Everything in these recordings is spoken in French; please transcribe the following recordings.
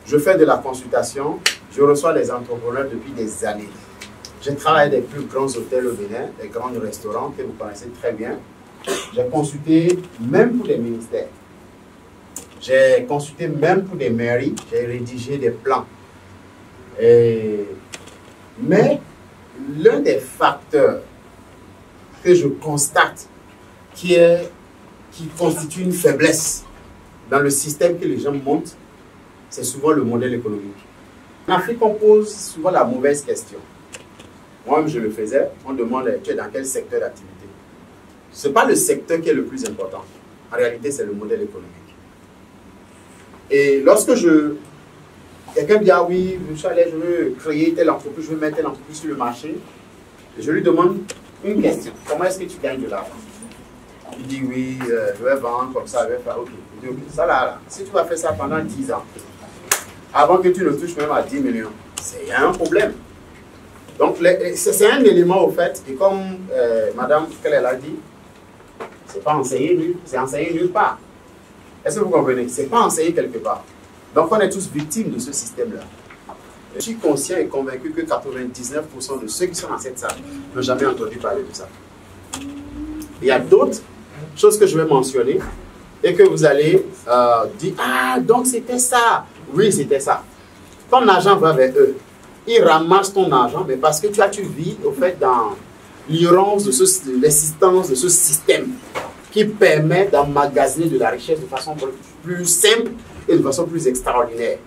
Je fais de la consultation, je reçois les entrepreneurs depuis des années. Je travaille avec les plus grands hôtels au Bénin, des grands restaurants que vous connaissez très bien. J'ai consulté même pour des ministères. J'ai consulté même pour des mairies. J'ai rédigé des plans. Mais l'un des facteurs que je constate qui constitue une faiblesse dans le système que les gens montent, c'est souvent le modèle économique. En Afrique, on pose souvent la mauvaise question. Moi-même, je le faisais. On demande, tu es dans quel secteur d'activité? Ce n'est pas le secteur qui est le plus important. En réalité, c'est le modèle économique. Et lorsque quelqu'un me dit, ah oui, je veux créer telle entreprise, je veux mettre telle entreprise sur le marché, je lui demande une question. Comment est-ce que tu gagnes de l'argent? Il dit, oui, je vais vendre comme ça, je vais faire, ok. Je dis, ok, ça là, si tu vas faire ça pendant 10 ans, avant que tu ne touches même à 10 millions, il y a un problème. Donc, c'est un élément au fait, et comme madame, qu'elle a dit, c'est pas enseigné, c'est enseigné nulle part. Est-ce que vous comprenez? C'est pas enseigné quelque part. Donc, on est tous victimes de ce système-là. Je suis conscient et convaincu que 99% de ceux qui sont dans cette salle n'ont jamais entendu parler de ça. Il y a d'autres choses que je vais mentionner et que vous allez dire, ah, donc c'était ça. Oui, c'était ça. Ton argent va vers eux. Ils ramassent ton argent, mais parce que tu vis, au fait, dans l'ignorance de l'existence de ce système qui permet d'emmagasiner de la richesse de façon plus simple et de façon plus extraordinaire.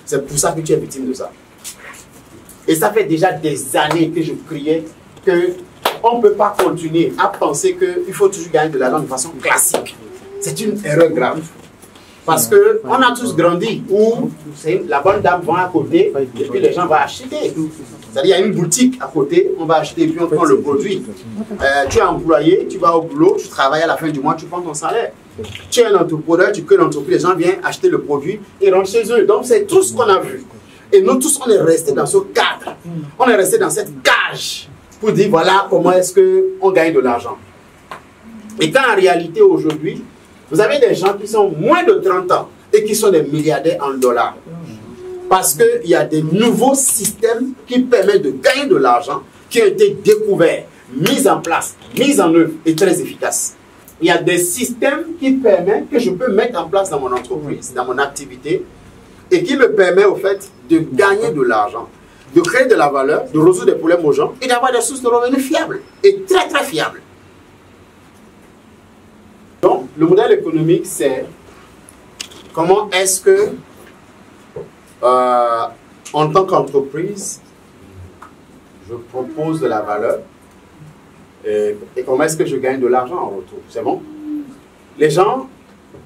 C'est pour ça que tu es victime de ça. Et ça fait déjà des années que je criais qu'on ne peut pas continuer à penser qu'il faut toujours gagner de l'argent de façon classique. C'est une erreur grave. Parce qu'on a tous grandi où la bonne dame vend à côté et puis les gens vont acheter. C'est-à-dire qu'il y a une boutique à côté, on va acheter et puis on prend le produit. Tu es employé, tu vas au boulot, tu travailles à la fin du mois, tu prends ton salaire. Tu es un entrepreneur, tu crées l'entreprise, les gens viennent acheter le produit et rentrent chez eux. Donc c'est tout ce qu'on a vu. Et nous tous, on est restés dans ce cadre. On est restés dans cette cage pour dire voilà comment est-ce qu'on gagne de l'argent. Et quand en réalité aujourd'hui, vous avez des gens qui sont moins de 30 ans et qui sont des milliardaires en dollars. Parce qu'il y a des nouveaux systèmes qui permettent de gagner de l'argent, qui ont été découverts, mis en place, mis en œuvre et très efficaces. Il y a des systèmes qui permettent que je peux mettre en place dans mon entreprise, dans mon activité, et qui me permet au fait de gagner de l'argent, de créer de la valeur, de résoudre des problèmes aux gens et d'avoir des sources de revenus fiables et très très fiables. Donc, le modèle économique, c'est comment est-ce que, en tant qu'entreprise, je propose de la valeur et comment est-ce que je gagne de l'argent en retour. C'est bon? Les gens,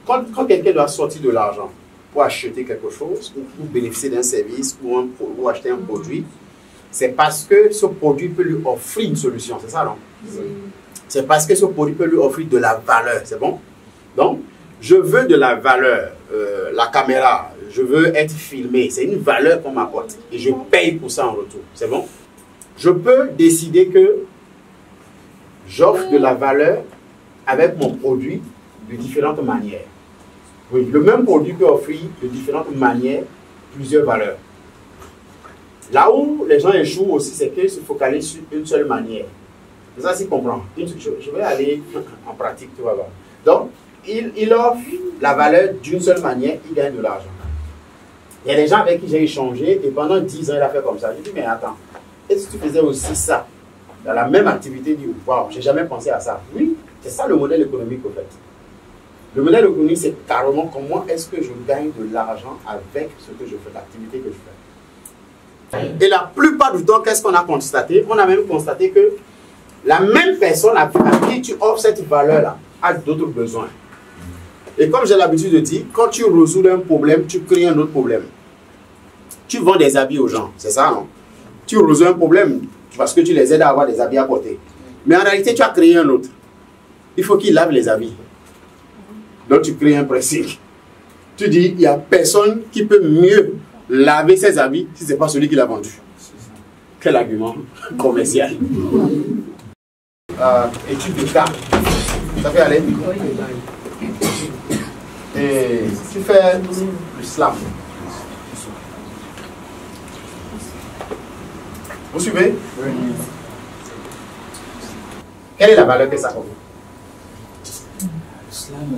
quand quelqu'un doit sortir de l'argent pour acheter quelque chose ou bénéficier d'un service ou acheter un produit, c'est parce que ce produit peut lui offrir une solution. C'est ça, non? C'est parce que ce produit peut lui offrir de la valeur, c'est bon? Donc, je veux de la valeur, la caméra, je veux être filmé, c'est une valeur qu'on m'apporte et je paye pour ça en retour, c'est bon? Je peux décider que j'offre de la valeur avec mon produit de différentes manières. Oui, le même produit peut offrir de différentes manières plusieurs valeurs. Là où les gens échouent aussi, c'est qu'ils se focalisent sur une seule manière. Ça, c'est comprendre. Je vais aller en pratique, tu vas voir. Donc, il offre la valeur d'une seule manière, il gagne de l'argent. Il y a des gens avec qui j'ai échangé et pendant 10 ans, il a fait comme ça. Je dis, mais attends, est-ce que tu faisais aussi ça dans la même activité? Il dit, waouh, j'ai jamais pensé à ça. Oui, c'est ça le modèle économique, au fait. Le modèle économique, c'est carrément comment est-ce que je gagne de l'argent avec ce que je fais, l'activité que je fais. Et la plupart du temps, qu'est-ce qu'on a constaté? On a même constaté que la même personne à qui tu offres cette valeur-là a d'autres besoins. Et comme j'ai l'habitude de dire, quand tu résous un problème, tu crées un autre problème. Tu vends des habits aux gens, c'est ça, non? Tu résous un problème parce que tu les aides à avoir des habits à porter. Mais en réalité, tu as créé un autre. Il faut qu'ils lavent les habits. Donc tu crées un pressing. Tu dis, il n'y a personne qui peut mieux laver ses habits si ce n'est pas celui qui l'a vendu. Quel argument commercial. Étude de cas. Ça fait aller? Et tu fais le slam. Vous suivez? Oui. Quelle est la valeur que ça compte? L'islam,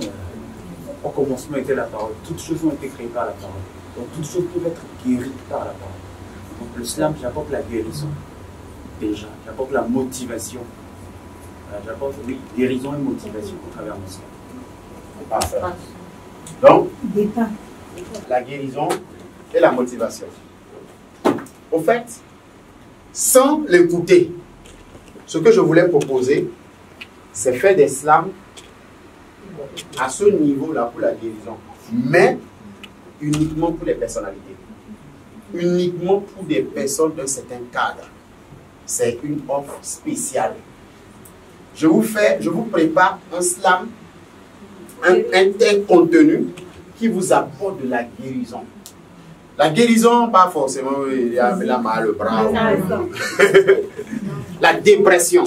au commencement, était la parole. Toutes choses ont été créées par la parole. Donc, toutes choses peuvent être guéries par la parole. Donc, l'islam, j'apporte la guérison. Déjà, j'apporte la motivation. J'apporte, oui, guérison et motivation au travers de l'islam. Parfait. Donc, la guérison et la motivation. Au fait, sans l'écouter, ce que je voulais proposer, c'est faire des slams à ce niveau-là pour la guérison, mais uniquement pour les personnalités, uniquement pour des personnes d'un certain cadre. C'est une offre spéciale. Je vous prépare un slam, un contenu qui vous apporte de la guérison. La guérison, pas forcément, il y a la mal, le bras. La dépression,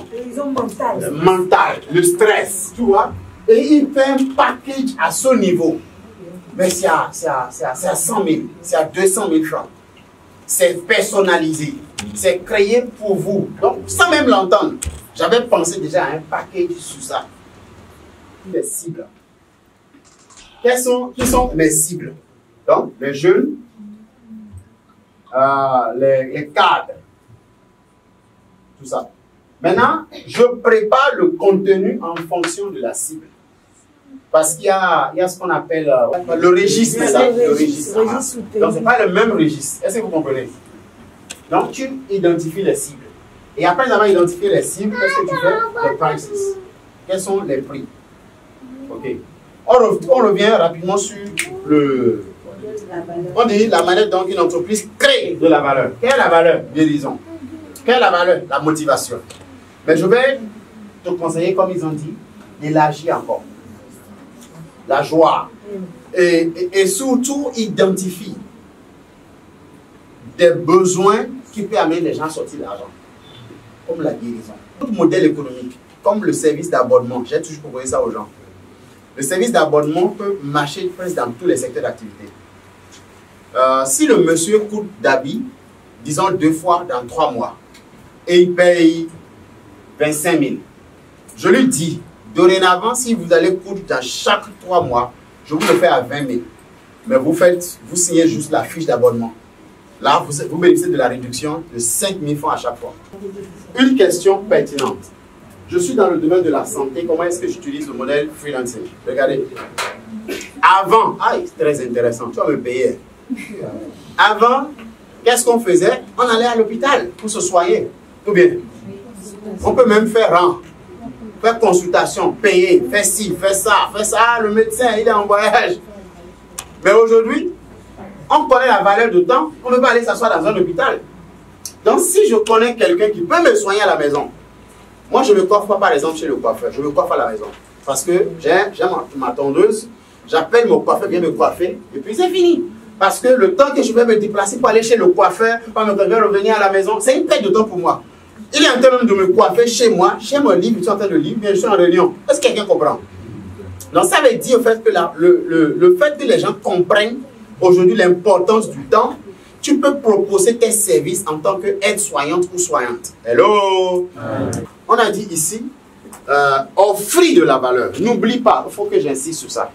mentale, le stress, tu vois. Et il fait un package à ce niveau. Mais c'est à 100 000, c'est à 200 000 francs. C'est personnalisé, c'est créé pour vous. Donc, sans même l'entendre, j'avais pensé déjà à un package sur ça. Les cibles. Qui sont mes cibles? Donc, les jeunes, les cadres, tout ça. Maintenant, je prépare le contenu en fonction de la cible. Parce qu'il y a ce qu'on appelle le registre, c'est ça? Le registre. Donc, ce n'est pas le même registre. Est-ce que vous comprenez? Donc, tu identifies les cibles. Et après avoir identifié les cibles, qu'est-ce que tu fais? Les prices. Quels sont les prix? Ok. On revient rapidement sur le... On dit la manière dont une entreprise crée de la valeur. Quelle est la valeur? Guérison. Quelle est la valeur? La motivation. Mais je vais te conseiller, comme ils ont dit, d'élargir encore. La joie. Et surtout, identifie des besoins qui peuvent amener les gens à sortir de l'argent. Comme la guérison. Tout modèle économique, comme le service d'abonnement. J'ai toujours proposé ça aux gens. Le service d'abonnement peut marcher presque dans tous les secteurs d'activité. Si le monsieur coûte d'habits, disons 2 fois dans 3 mois, et il paye 25 000, je lui dis, dorénavant, si vous allez coûter dans chaque 3 mois, je vous le fais à 20 000. Mais vous signez juste la fiche d'abonnement. Là, vous bénéficiez de la réduction de 5 000 francs à chaque fois. Une question pertinente. Je suis dans le domaine de la santé. Comment est-ce que j'utilise le modèle freelancing? Regardez. Avant, c'est très intéressant. Tu vas me payer. Avant, qu'est-ce qu'on faisait? On allait à l'hôpital pour se soigner. Tout bien. On peut même faire rang, faire consultation, payer, faire ci, faire ça, faire ça. Le médecin, il est en voyage. Mais aujourd'hui, on connaît la valeur de temps. On ne peut pas aller s'asseoir dans un hôpital. Donc, si je connais quelqu'un qui peut me soigner à la maison, moi, je ne me coiffe pas, par exemple, chez le coiffeur. Je me coiffe à la maison. Parce que j'ai ma tondeuse, j'appelle mon coiffeur, viens me coiffer, et puis c'est fini. Parce que le temps que je vais me déplacer pour aller chez le coiffeur, pour me revenir à la maison, c'est une perte de temps pour moi. Il est en train de me coiffer chez moi, chez mon livre, je suis en train de lire, bien je suis en réunion. Est-ce que quelqu'un comprend? Donc ça veut dire au fait que le fait que les gens comprennent aujourd'hui l'importance du temps, tu peux proposer tes services en tant qu'aide-soignante ou soignante. Hello? On a dit ici, offrir de la valeur. N'oublie pas, il faut que j'insiste sur ça.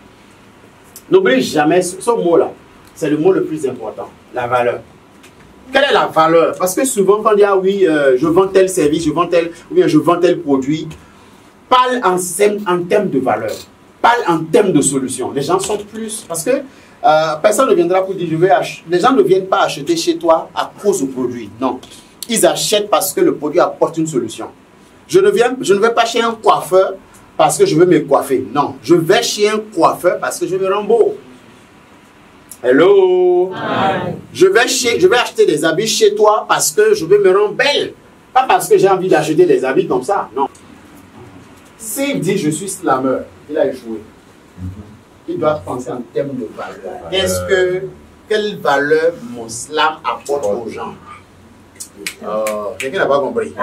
N'oublie jamais ce mot-là. C'est le mot le plus important, la valeur. Quelle est la valeur? Parce que souvent, quand on dit, ah oui, je vends tel service, je vends tel produit, parle en termes de valeur. Parle en termes de solution. Les gens sont plus... Parce que personne ne viendra pour dire, les gens ne viennent pas acheter chez toi à cause du produit. Non. Ils achètent parce que le produit apporte une solution. Je ne vais pas chez un coiffeur parce que je veux me coiffer. Non. Je vais chez un coiffeur parce que je me rends beau. Hello? Je vais acheter des habits chez toi parce que je veux me rendre belle. Pas parce que j'ai envie d'acheter des habits comme ça. Non. S'il dit je suis slammer, il a échoué. Il doit penser en termes de valeur. Quelle valeur mon slam apporte aux gens? Quelqu'un n'a pas compris.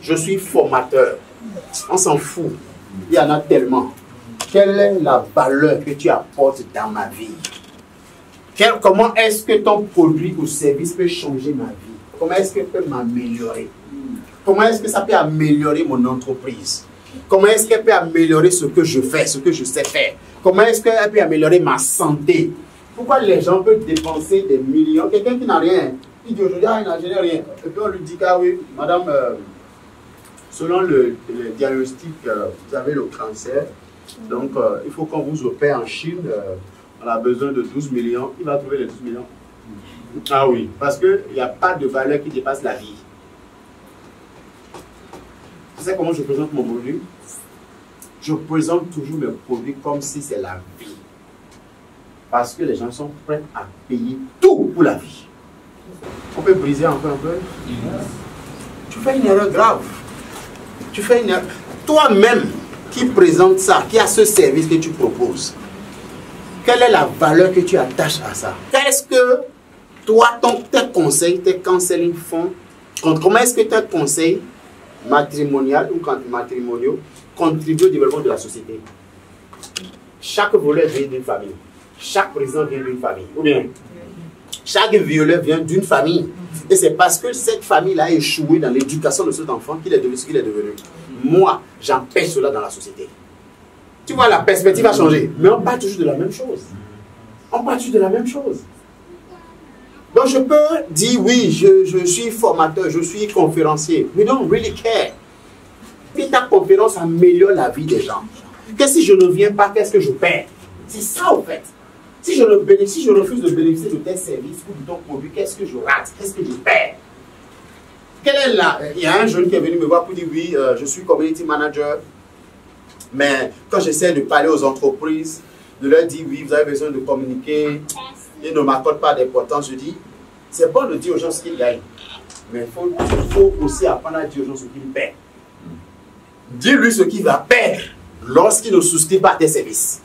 Je suis formateur. On s'en fout. Il y en a tellement. Quelle est la valeur que tu apportes dans ma vie? Comment est-ce que ton produit ou service peut changer ma vie? comment est-ce qu'elle peut m'améliorer? Comment est-ce que ça peut améliorer mon entreprise? Comment est-ce qu'elle peut améliorer ce que je fais, ce que je sais faire? Comment est-ce qu'elle peut améliorer ma santé? Pourquoi les gens peuvent dépenser des millions? Quelqu'un qui n'a rien, il dit aujourd'hui, ah, il n'a rien. Et puis on lui dit, ah oui, madame, selon le diagnostic, vous avez le cancer. Donc, il faut qu'on vous opère en Chine. On a besoin de 12 millions. Il va trouver les 12 millions. Ah oui, parce qu'il n'y a pas de valeur qui dépasse la vie. Tu sais comment je présente mon produit? Je présente toujours mes produits comme si c'est la vie. Parce que les gens sont prêts à payer tout pour la vie. On peut briser un peu. Tu fais une erreur grave. Tu fais une erreur. Toi-même qui présente ça, qui a ce service que tu proposes, quelle est la valeur que tu attaches à ça? Qu'est-ce que toi, tes conseils, tes counseling font? Comment est-ce que tes conseils matrimoniaux ou matrimoniaux contribuent au développement de la société? Chaque voleur vient d'une famille. Chaque président vient d'une famille. Ou bien, chaque violeur vient d'une famille. Et c'est parce que cette famille-là a échoué dans l'éducation de cet enfant qu'il est devenu ce qu'il est devenu. Moi, j'empêche cela dans la société. Tu vois, la perspective a changé. Mais on parle toujours de la même chose. On parle toujours de la même chose. Donc je peux dire, oui, je suis formateur, je suis conférencier. We don't really care. Puis ta conférence améliore la vie des gens. Que si je ne viens pas, qu'est-ce que je perds? C'est ça, en fait. Si je refuse de bénéficier de tes services ou de ton produit, qu'est-ce que je rate? Qu'est-ce que je perds? Quelle est la... Il y a un jeune qui est venu me voir pour dire, oui, je suis community manager, mais quand j'essaie de parler aux entreprises, de leur dire, oui, vous avez besoin de communiquer, ils ne m'accordent pas d'importance. Je dis, c'est bon de dire aux gens ce qu'ils gagnent, mais il faut aussi apprendre à dire aux gens ce qu'ils perdent. Dis-lui ce qu'il va perdre lorsqu'il ne souscrit pas à tes services.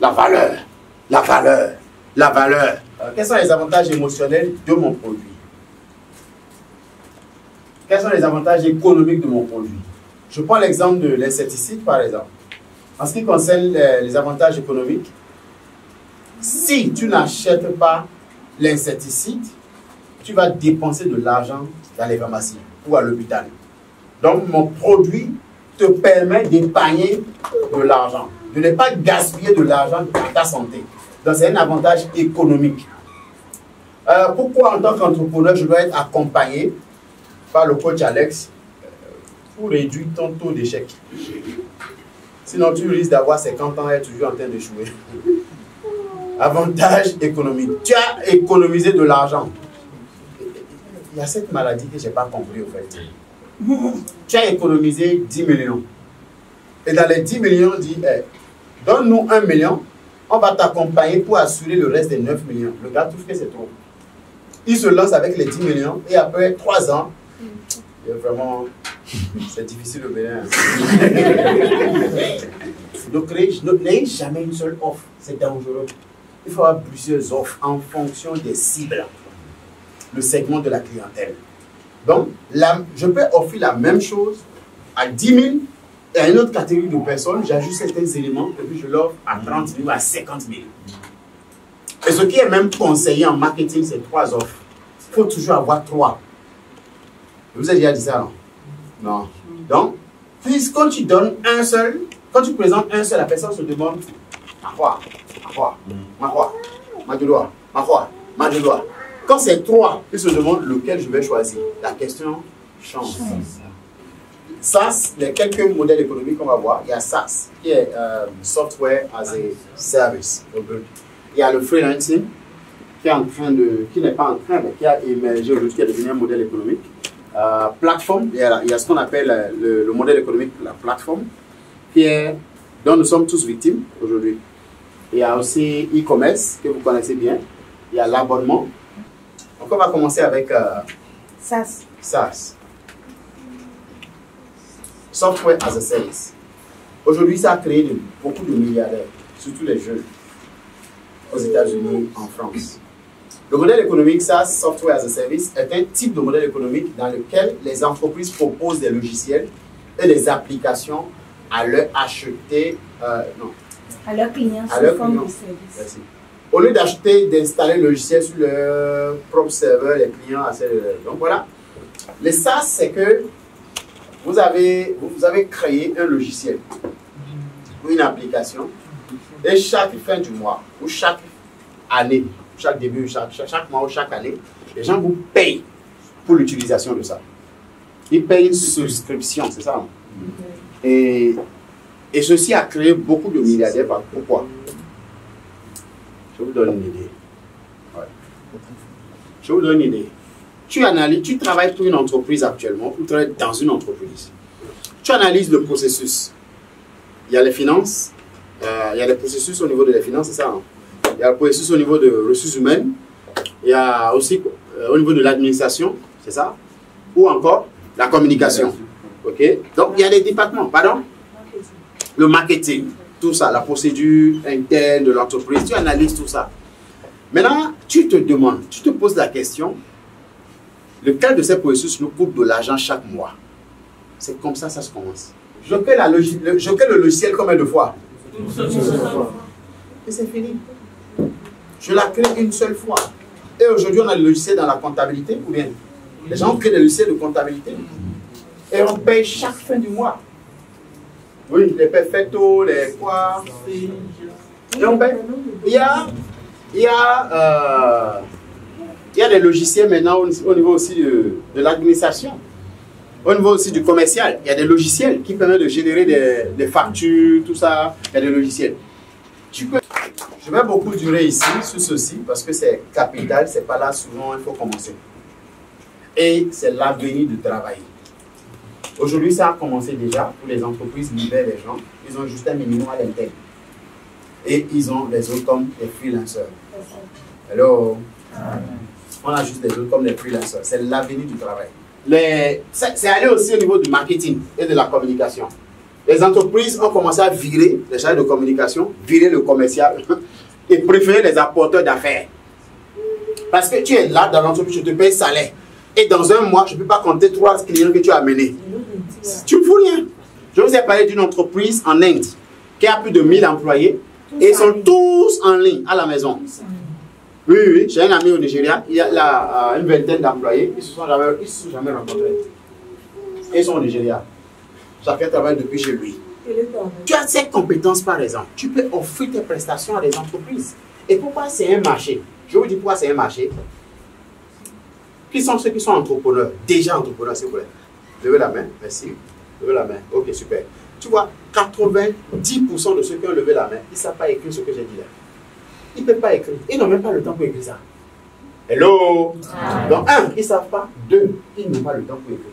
La valeur, la valeur, la valeur. Quels sont les avantages émotionnels de mon produit? Quels sont les avantages économiques de mon produit? Je prends l'exemple de l'insecticide, par exemple. En ce qui concerne les avantages économiques, si tu n'achètes pas l'insecticide, tu vas dépenser de l'argent dans les pharmacies ou à l'hôpital. Donc, mon produit te permet d'épargner de l'argent, de ne pas gaspiller de l'argent dans ta santé. Donc, c'est un avantage économique. Pourquoi, en tant qu'entrepreneur, je dois être accompagné par le coach Alex pour réduire ton taux d'échec? Sinon, tu risques d'avoir 50 ans et être toujours en train d'échouer. Avantage économique. Tu as économisé de l'argent. Il y a cette maladie que je n'ai pas compris, au fait. Tu as économisé 10 millions. Et dans les 10 millions, on dit, hey, donne-nous 1 million, on va t'accompagner pour assurer le reste des 9 millions. Le gars trouve que c'est trop. Il se lance avec les 10 millions et après 3 ans, vraiment, c'est difficile au Bénin. Donc, n'ayez jamais une seule offre. C'est dangereux. Il faut avoir plusieurs offres en fonction des cibles, le segment de la clientèle. Donc, je peux offrir la même chose à 10 000 et à une autre catégorie de personnes. J'ajoute certains éléments et puis je l'offre à 30 000 ou à 50 000. Et ce qui est même conseillé en marketing, c'est 3 offres. Il faut toujours avoir 3. Je vous ai déjà dit ça, non? Non. Donc, puis quand tu donnes un seul, quand tu présentes un seul, la personne se demande ma quoi? Quand c'est 3, il se demande lequel je vais choisir. La question change. SaaS, les quelques modèles économiques qu'on va voir, il y a SaaS, qui est Software as a Service. Il y a le freelancing, qui n'est pas en train, mais qui a émergé aujourd'hui, qui est devenu un modèle économique. Plateforme, il y a ce qu'on appelle le modèle économique, la plateforme, dont nous sommes tous victimes aujourd'hui. Il y a aussi e-commerce, que vous connaissez bien. Il y a l'abonnement. Donc on va commencer avec SaaS. Software as a Service. Aujourd'hui, ça a créé beaucoup de milliardaires, surtout les jeunes, aux États-Unis, en France. Le modèle économique SaaS, Software as a Service, est un type de modèle économique dans lequel les entreprises proposent des logiciels et des applications à leur acheter, à leurs clients sous forme de service. Merci. Au lieu d'acheter, d'installer le logiciel sur leur propre serveur, les clients accèdent. Donc voilà. Les SaaS, c'est que vous avez créé un logiciel ou une application et chaque fin du mois ou chaque année, chaque début, chaque mois ou chaque année, les gens vous payent pour l'utilisation de ça. Ils payent une souscription, c'est ça. Et ceci a créé beaucoup de milliardaires. Pourquoi? Je vous donne une idée. Ouais. Je vous donne une idée. Tu analyses, tu travailles pour une entreprise actuellement, ou tu travailles dans une entreprise. Tu analyses le processus. Il y a les finances, il y a les processus au niveau de les finances, c'est ça. Hein? Il y a le processus au niveau de ressources humaines, il y a aussi au niveau de l'administration, c'est ça. Ou encore la communication. Ok. Donc il y a des départements, pardon. Le marketing, tout ça, la procédure interne de l'entreprise, tu analyses tout ça. Maintenant, tu te demandes, tu te poses la question, lequel de ces processus nous coûte de l'argent chaque mois? C'est comme ça se commence. Je crée le logiciel combien de fois? Une seule fois. Et c'est fini. Je la crée une seule fois. Et aujourd'hui, on a le logiciel dans la comptabilité, ou bien les gens créent des logiciels de comptabilité. Et on paye chaque fin du mois. Oui, les perfectos, les quoi. Et on paye. Il y a des logiciels maintenant au niveau aussi de l'administration. Au niveau aussi du commercial, il y a des logiciels qui permettent de générer des factures, tout ça. Il y a des logiciels. Je vais beaucoup durer ici sur ceci parce que c'est capital, c'est pas là souvent il faut commencer. Et c'est l'avenir du travail. Aujourd'hui, ça a commencé déjà pour les entreprises libèrent les gens. Ils ont juste un minimum à l'interne. Et ils ont les autres comme les freelancers. Alors, on a juste les autres comme les freelancers. C'est l'avenir du travail. C'est aller aussi au niveau du marketing et de la communication. Les entreprises ont commencé à virer les charges de communication, virer le commercial et préférer les apporteurs d'affaires. Parce que tu es là dans l'entreprise, je te paye salaire. Et dans un mois, je ne peux pas compter 3 clients que tu as amenés. Tu ne fous rien. Je vous ai parlé d'une entreprise en Inde qui a plus de 1000 employés et ils sont tous en ligne à la maison. Oui, j'ai un ami au Nigeria, il y a une vingtaine d'employés, ils ne se sont jamais rencontrés. Et ils sont au Nigeria. Chacun travaille depuis chez lui. Tu as ces compétences par exemple, tu peux offrir tes prestations à des entreprises. Et pourquoi c'est un marché? Je vous dis pourquoi c'est un marché. Qui sont ceux qui sont entrepreneurs? Déjà entrepreneurs, s'il vous plaît. Levez la main, merci. Levez la main, ok, super. Tu vois, 90% de ceux qui ont levé la main, ils ne savent pas écrire ce que j'ai dit là. Ils ne peuvent pas écrire. Ils n'ont même pas le temps pour écrire ça. Hello? Donc, un, ils ne savent pas. Deux, ils n'ont pas le temps pour écrire.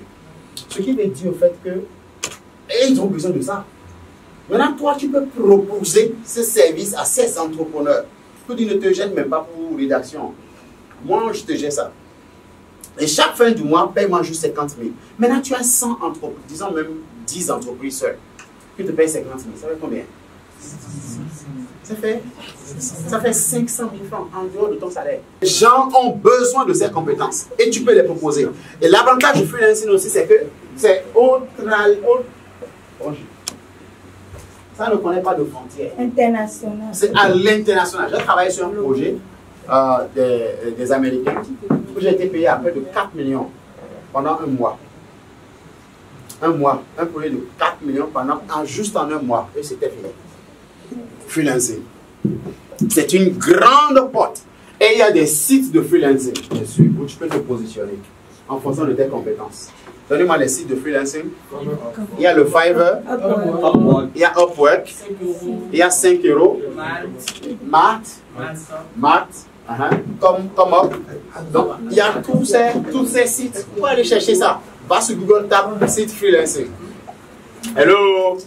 Ce qui veut dire au fait que et ils ont besoin de ça. Maintenant, toi, tu peux proposer ce service à ces entrepreneurs. Tu ne te gênes même pas pour rédaction. Moi, je te gère ça. Et chaque fin du mois, paye-moi juste 50 000. Maintenant, tu as 100 entreprises, disons même 10 entreprises seules, qui te payent 50 000. Ça fait combien? Ça fait 500 000 francs en dehors de ton salaire. Les gens ont besoin de ces compétences et tu peux les proposer. Et l'avantage du freelancing aussi, c'est que c'est ça ne connaît pas de frontières. International. C'est à l'international. J'ai travaillé sur un projet des Américains où j'ai été payé à près de 4 millions pendant un mois. Un mois. Un projet de 4 millions juste en un mois. Et c'était fini. Freelancing. C'est une grande porte. Et il y a des sites de freelancing, bien sûr, où tu peux te positionner en fonction de tes compétences. Donnez-moi les sites de freelancing. Il y a le Fiverr, il y a Upwork, il y a 5 euros, Mart, comme Up. Donc, il y a tous ces sites. Pour aller chercher ça, va sur Google, tape site freelancing. Hello?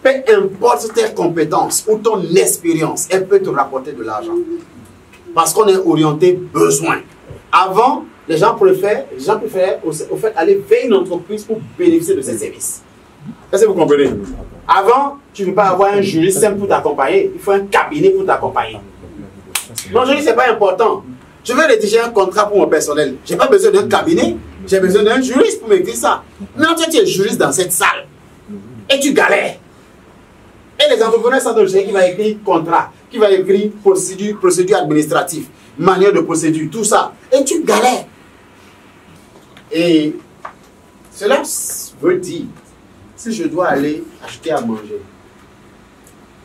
Peu importe tes compétences ou ton expérience, elle peut te rapporter de l'argent. Parce qu'on est orienté besoin. Avant, les gens préfèrent au fait aller vers une entreprise pour bénéficier de ses services. Est-ce que vous comprenez? Avant, tu ne peux pas avoir un juriste simple pour t'accompagner. Il faut un cabinet pour t'accompagner. Non, je dis ce n'est pas important. Je veux rédiger un contrat pour mon personnel. Je n'ai pas besoin d'un cabinet. J'ai besoin d'un juriste pour m'écrire ça. Maintenant, tu es juriste dans cette salle. Et tu galères. Et les entrepreneurs sont de qui va écrire contrat. qui va écrire procédure administrative, manière de procédure, tout ça. Et tu galères. Et cela veut dire, si je dois aller acheter à manger,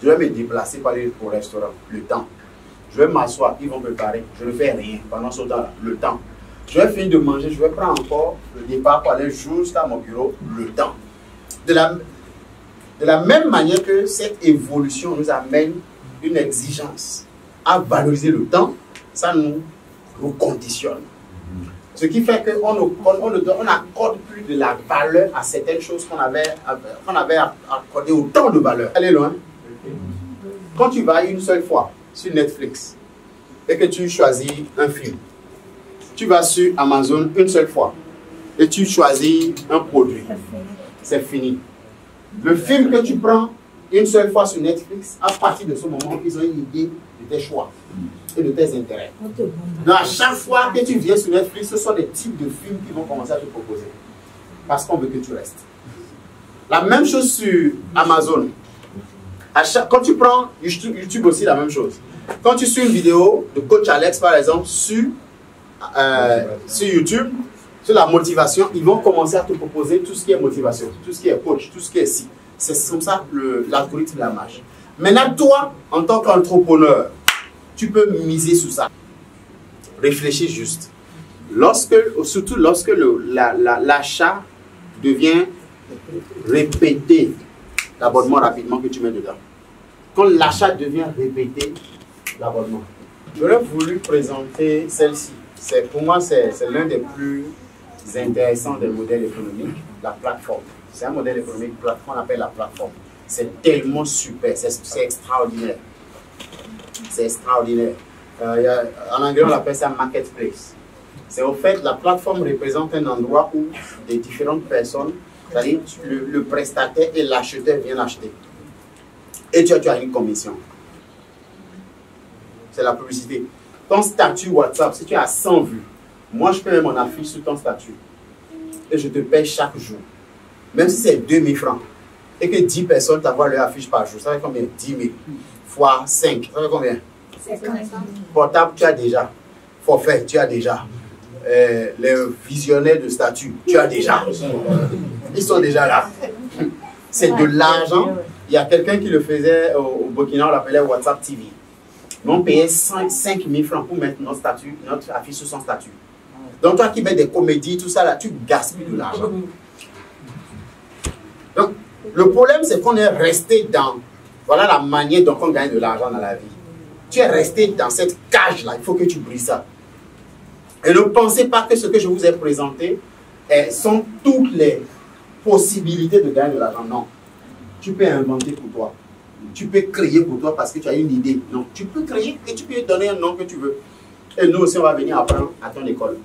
je vais me déplacer pour aller au restaurant, le temps. Je vais m'asseoir, ils vont préparer, je ne fais rien pendant ce temps-là, le temps. Je vais finir de manger, je vais prendre encore le départ pour aller jusqu'à mon bureau, le temps. De la même manière que cette évolution nous amène une exigence à valoriser le temps, ça nous conditionne. Ce qui fait qu'on n'accorde plus de la valeur à certaines choses qu'on avait accordé autant de valeur. Allez loin. Quand tu vas une seule fois sur Netflix et que tu choisis un film, tu vas sur Amazon une seule fois et tu choisis un produit, c'est fini. Le film que tu prends une seule fois sur Netflix, à partir de ce moment, ils ont une idée de tes choix et de tes intérêts. Donc à chaque fois que tu viens sur Netflix, ce sont des types de films qui vont commencer à te proposer. Parce qu'on veut que tu restes. La même chose sur Amazon. Quand tu prends YouTube aussi, la même chose. Quand tu suis une vidéo de coach Alex, par exemple, sur YouTube, sur la motivation, ils vont commencer à te proposer tout ce qui est motivation, tout ce qui est coach, tout ce qui est si. C'est comme ça l'algorithme de la marche. Maintenant, toi, en tant qu'entrepreneur, tu peux miser sur ça. Réfléchis juste. Surtout lorsque l'achat devient répété, l'abonnement rapidement que tu mets dedans. Quand l'achat devient répété, l'abonnement. J'aurais voulu présenter celle-ci. Pour moi, c'est l'un des plus intéressants des modèles économiques, la plateforme. C'est un modèle économique qu'on appelle la plateforme. C'est tellement super, c'est extraordinaire. C'est extraordinaire. En anglais, on appelle ça marketplace. C'est au fait, la plateforme représente un endroit où des différentes personnes, c'est-à-dire le prestataire et l'acheteur viennent acheter. Et tu as une commission. C'est la publicité. Ton statut WhatsApp, si tu as 100 vues, moi je peux mettre mon affiche sur ton statut. Et je te paye chaque jour. Même si c'est 2000 francs. Et que 10 personnes t'envoient leur affiche par jour. Ça fait combien? 10 000 fois 5. Ça fait combien? 50. Portable, tu as déjà. Forfait, tu as déjà. Les visionnaires de statut, tu as déjà. Ils sont déjà là. C'est de l'argent. Il y a quelqu'un qui le faisait au Burkina, on l'appelait WhatsApp TV. On payait 5 000 francs pour mettre notre affiche sur son statut. Donc toi qui mets des comédies, tout ça là, tu gaspilles de l'argent. Donc le problème c'est qu'on est resté dans, voilà la manière dont on gagne de l'argent dans la vie. Tu es resté dans cette cage là, il faut que tu brises ça. Et ne pensez pas que ce que je vous ai présenté sont toutes les possibilités de gagner de l'argent. Non. Tu peux inventer pour toi. Tu peux créer pour toi parce que tu as une idée. Non. Tu peux créer et tu peux donner un nom que tu veux. Et nous aussi, on va venir apprendre à ton école.